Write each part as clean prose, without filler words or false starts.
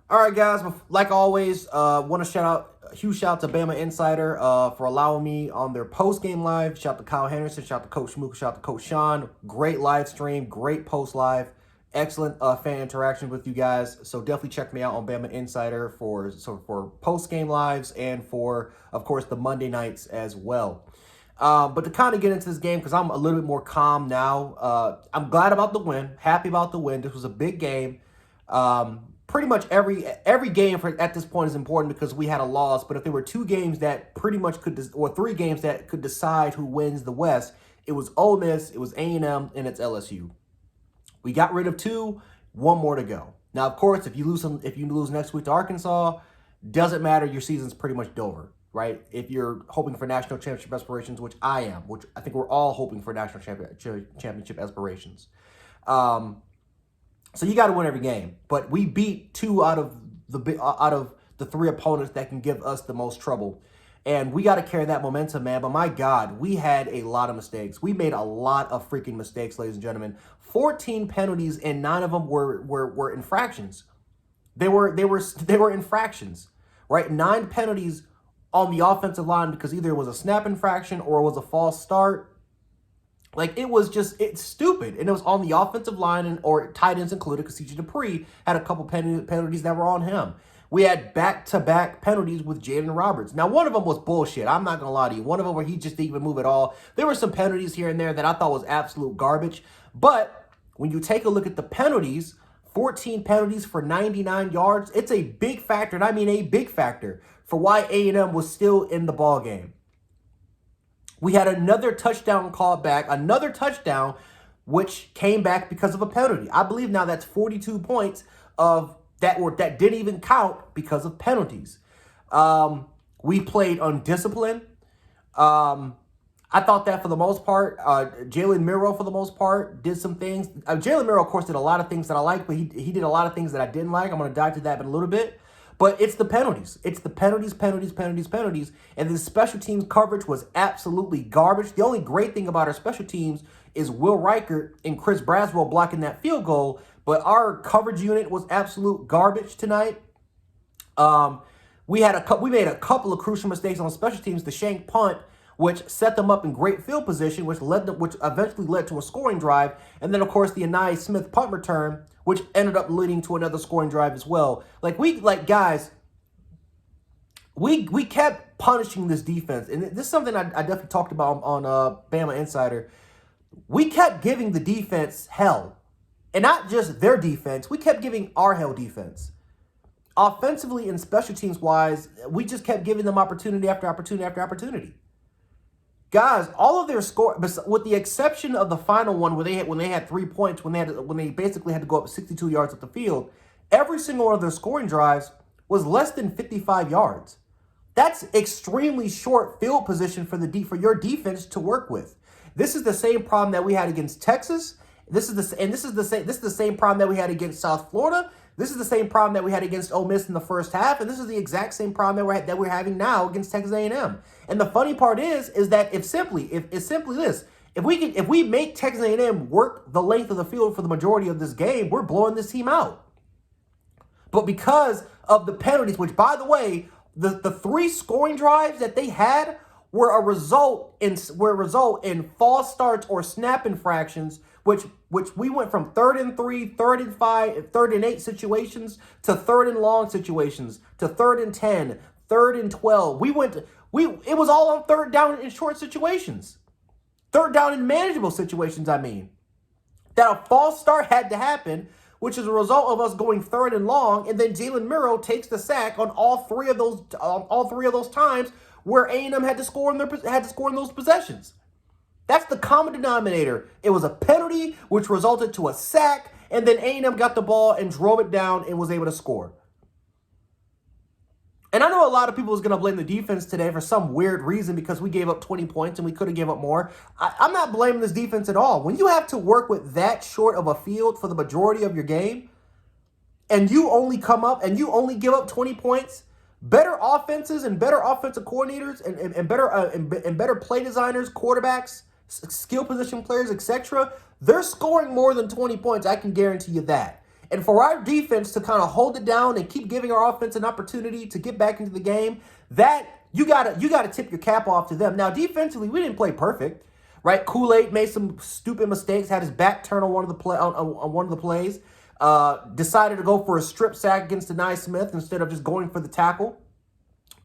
All right, guys. Like always, want to a huge shout out to Bama Insider for allowing me on their post game live. Shout out to Kyle Henderson. Shout out to Coach Mooka. Shout out to Coach Sean. Great live stream. Great post live. Excellent fan interaction with you guys. So definitely check me out on Bama Insider for post game lives and for, of course, the Monday nights as well. But to kind of get into this game, because I'm a little bit more calm now. I'm glad about the win. Happy about the win. This was a big game. Pretty much every game at this point is important because we had a loss. But if there were two games that pretty much or three games that could decide who wins the West, it was Ole Miss, it was A&M, and it's LSU. We got rid of two, one more to go. Now, of course, if you lose next week to Arkansas, doesn't matter. Your season's pretty much over, right? If you're hoping for national championship aspirations, which I am, which I think we're all hoping for national championship aspirations. So you got to win every game. But we beat two out of the three opponents that can give us the most trouble. And we got to carry that momentum, man. But my God, we had a lot of mistakes. We made a lot of freaking mistakes, ladies and gentlemen. 14 penalties, and 9 of them were infractions. They were infractions, right? 9 penalties on the offensive line because either it was a snap infraction or it was a false start. Like, it's stupid. And it was on the offensive line or tight ends included because CJ Dupree had a couple penalties that were on him. We had back-to-back penalties with Jaden Roberts. Now, one of them was bullshit. I'm not going to lie to you. One of them where he just didn't even move at all. There were some penalties here and there that I thought was absolute garbage. But when you take a look at the penalties, 14 penalties for 99 yards, it's a big factor, and I mean a big factor, for why A&M was still in the ball game. We had another touchdown called back, which came back because of a penalty. I believe now that's 42 points that didn't even count because of penalties. We played undisciplined. I thought that for the most part, Jalen Miro for the most part did some things. Jalen Miro, of course, did a lot of things that I liked, but he did a lot of things that I didn't like. I'm going to dive to that in a little bit. But it's the penalties. It's the penalties. And the special teams coverage was absolutely garbage. The only great thing about our special teams is Will Reichert and Chris Braswell blocking that field goal. But our coverage unit was absolute garbage tonight. We made a couple of crucial mistakes on special teams. The shank punt, which set them up in great field position, which eventually led to a scoring drive. And then, of course, the Anai Smith punt return, which ended up leading to another scoring drive as well. Guys, we kept punishing this defense. And this is something I definitely talked about on Bama Insider. We kept giving the defense hell. And not just their defense. We kept giving our hell defense. Offensively and special teams wise, we just kept giving them opportunity after opportunity after opportunity. Guys, all of their score, with the exception of the final one when they had 3 points, when they basically had to go up 62 yards up the field, every single one of their scoring drives was less than 55 yards. That's extremely short field position for your defense to work with. This is the same problem that we had against Texas. This is the same problem that we had against South Florida. This is the same problem that we had against Ole Miss in the first half, and this is the exact same problem that we're having now against Texas A&M. And the funny part is that it's simply this: if we make Texas A&M work the length of the field for the majority of this game, we're blowing this team out. But because of the penalties, which, by the way, the 3 scoring drives that they had were a result in false starts or snap infractions, which we went from 3rd and 3, 3rd and 5, 3rd and 8 situations to 3rd and long situations to 3rd and 10, 3rd and 12. It was all on 3rd down in short situations. 3rd down in manageable situations, I mean. That a false start had to happen, which is a result of us going 3rd and long, and then Jalen Miro takes the sack on all three of those times where A&M had to score in those possessions. That's the common denominator. It was a penalty, which resulted to a sack, and then A&M got the ball and drove it down and was able to score. And I know a lot of people was going to blame the defense today for some weird reason because we gave up 20 points and we could have given up more. I'm not blaming this defense at all. When you have to work with that short of a field for the majority of your game, and you only come up and you only give up 20 points, better offenses and better offensive coordinators and better play designers, quarterbacks, skill position players, etc., they're scoring more than 20 points. I can guarantee you that. And for our defense to kind of hold it down and keep giving our offense an opportunity to get back into the game, that you gotta tip your cap off to them. Now, defensively, we didn't play perfect, right? Kool-Aid made some stupid mistakes, had his back turn on one of the plays, decided to go for a strip sack against Denai Smith instead of just going for the tackle.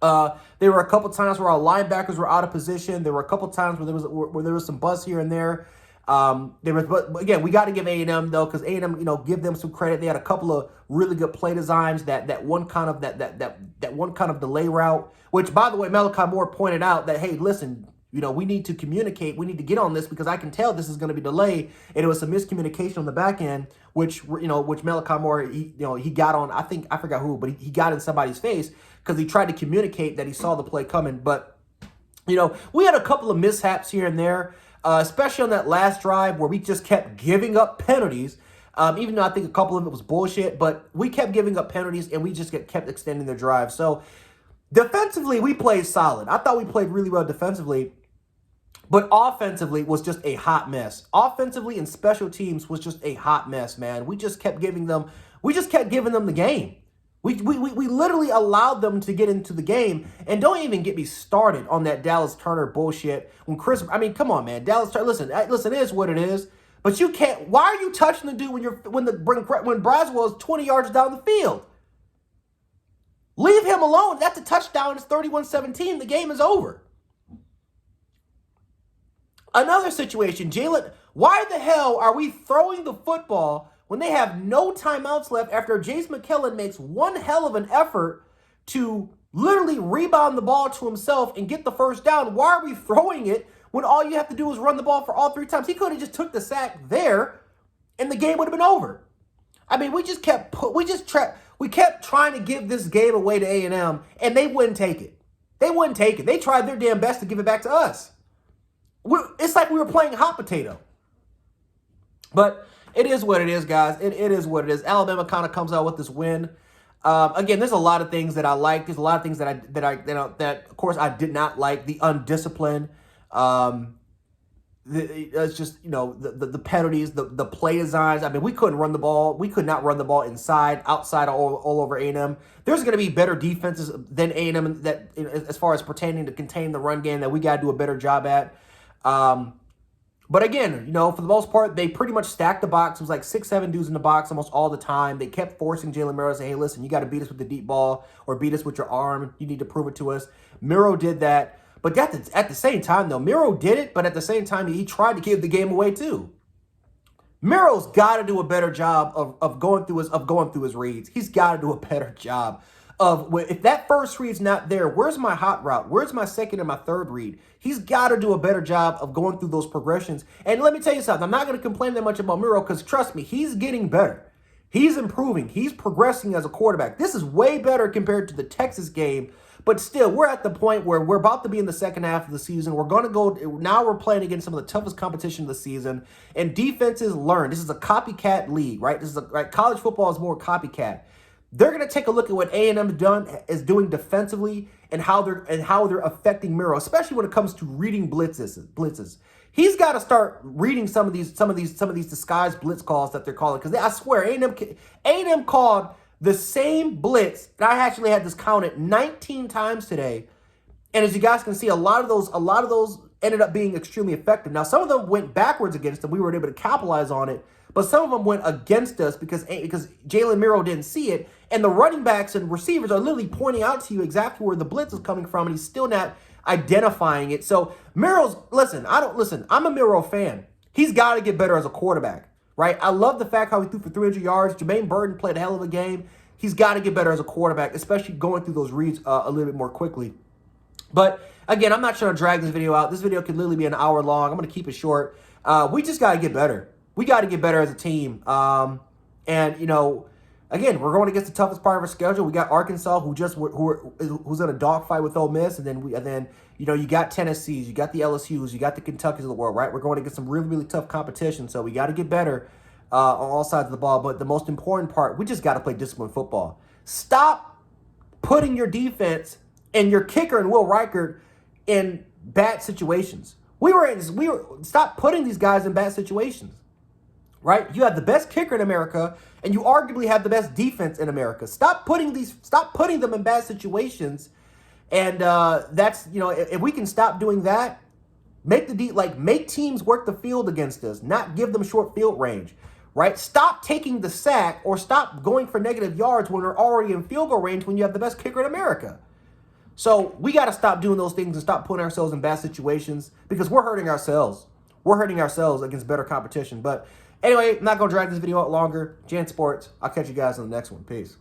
There were a couple times where our linebackers were out of position. There were a couple times where there was some buzz here and there. But again, we got to give A&M though, because A&M, give them some credit. They had a couple of really good play designs. That one kind of delay route, which, by the way, Malachi Moore pointed out that, hey, listen, we need to communicate. We need to get on this because I can tell this is going to be delayed, and it was some miscommunication on the back end, which Malachi Moore he got on. I forgot who, but he got in somebody's face because he tried to communicate that he saw the play coming. But we had a couple of mishaps here and there. Especially on that last drive where we just kept giving up penalties, even though I think a couple of it was bullshit, but we kept giving up penalties and we just kept extending the drive. So defensively, we played solid. I thought we played really well defensively, but offensively was just a hot mess. Offensively and special teams was just a hot mess, man. We just kept giving them the game. We literally allowed them to get into the game, and don't even get me started on that Dallas Turner bullshit. Come on, man, Dallas Turner. Listen, it is what it is. But you can't. Why are you touching the dude when Braswell is 20 yards down the field? Leave him alone. That's a touchdown. It's 31-17. The game is over. Another situation, Jalen. Why the hell are we throwing the football when they have no timeouts left after Jace McKellen makes one hell of an effort to literally rebound the ball to himself and get the first down? Why are we throwing it when all you have to do is run the ball for all 3 times? He could have just took the sack there and the game would have been over. We kept trying to give this game away to A&M, and they wouldn't take it. They tried their damn best to give it back to us. It's like we were playing hot potato. But it is what it is, guys. It is what it is. Alabama kind of comes out with this win. Again, there's a lot of things that I like. There's a lot of things that of course I did not like. The undisciplined. It's just the penalties, the play designs. We couldn't run the ball. We could not run the ball inside, outside, all over A&M. There's going to be better defenses than A&M that, as far as pertaining to contain the run game, that we got to do a better job at. But again, for the most part, they pretty much stacked the box. It was like 6-7 dudes in the box almost all the time. They kept forcing Jalen Miro to say, hey, listen, you got to beat us with the deep ball or beat us with your arm. You need to prove it to us. Miro did that. But at the same time, though, Miro did it, but at the same time, he tried to give the game away, too. Miro's got to do a better job of going through his reads. He's got to do a better job of, if that first read's not there, where's my hot route? Where's my second and my third read? He's got to do a better job of going through those progressions. And let me tell you something. I'm not going to complain that much about Miro because, trust me, he's getting better. He's improving. He's progressing as a quarterback. This is way better compared to the Texas game. But still, we're at the point where we're about to be in the second half of the season. We're going to go, now we're playing against some of the toughest competition of the season. And defenses learn. This is a copycat league, right? College football is more copycat. They're going to take a look at what A&M is doing defensively and how they're affecting Miro, especially when it comes to reading blitzes. He's got to start reading some of these disguised blitz calls that they're calling, because I swear A&M called the same blitz, and I actually had this counted 19 times today. And as you guys can see, a lot of those ended up being extremely effective. Now, some of them went backwards against them. We were able to capitalize on it. But some of them went against us because Jalen Miro didn't see it. And the running backs and receivers are literally pointing out to you exactly where the blitz is coming from, and he's still not identifying it. So I'm a Miro fan. He's got to get better as a quarterback, right? I love the fact how he threw for 300 yards. Jermaine Burton played a hell of a game. He's got to get better as a quarterback, especially going through those reads a little bit more quickly. But again, I'm not trying to drag this video out. This video could literally be an hour long. I'm going to keep it short. We just got to get better. We got to get better as a team. Again, we're going against the toughest part of our schedule. We got Arkansas, who's in a dogfight with Ole Miss, and then you got Tennessee's, you got the LSU's, you got the Kentucky's of the world, right? We're going against some really, really tough competition, so we got to get better on all sides of the ball. But the most important part, we just got to play disciplined football. Stop putting your defense and your kicker and Will Reichert in bad situations. Stop putting these guys in bad situations. right? You have the best kicker in America, and you arguably have the best defense in America. Stop putting them in bad situations. And that's, if we can stop doing that, make teams work the field against us, not give them short field range, right? Stop taking the sack or stop going for negative yards when we're already in field goal range when you have the best kicker in America. So we got to stop doing those things and stop putting ourselves in bad situations because we're hurting ourselves. We're hurting ourselves against better competition. But anyway, I'm not going to drag this video out longer. Jan Sports. I'll catch you guys on the next one. Peace.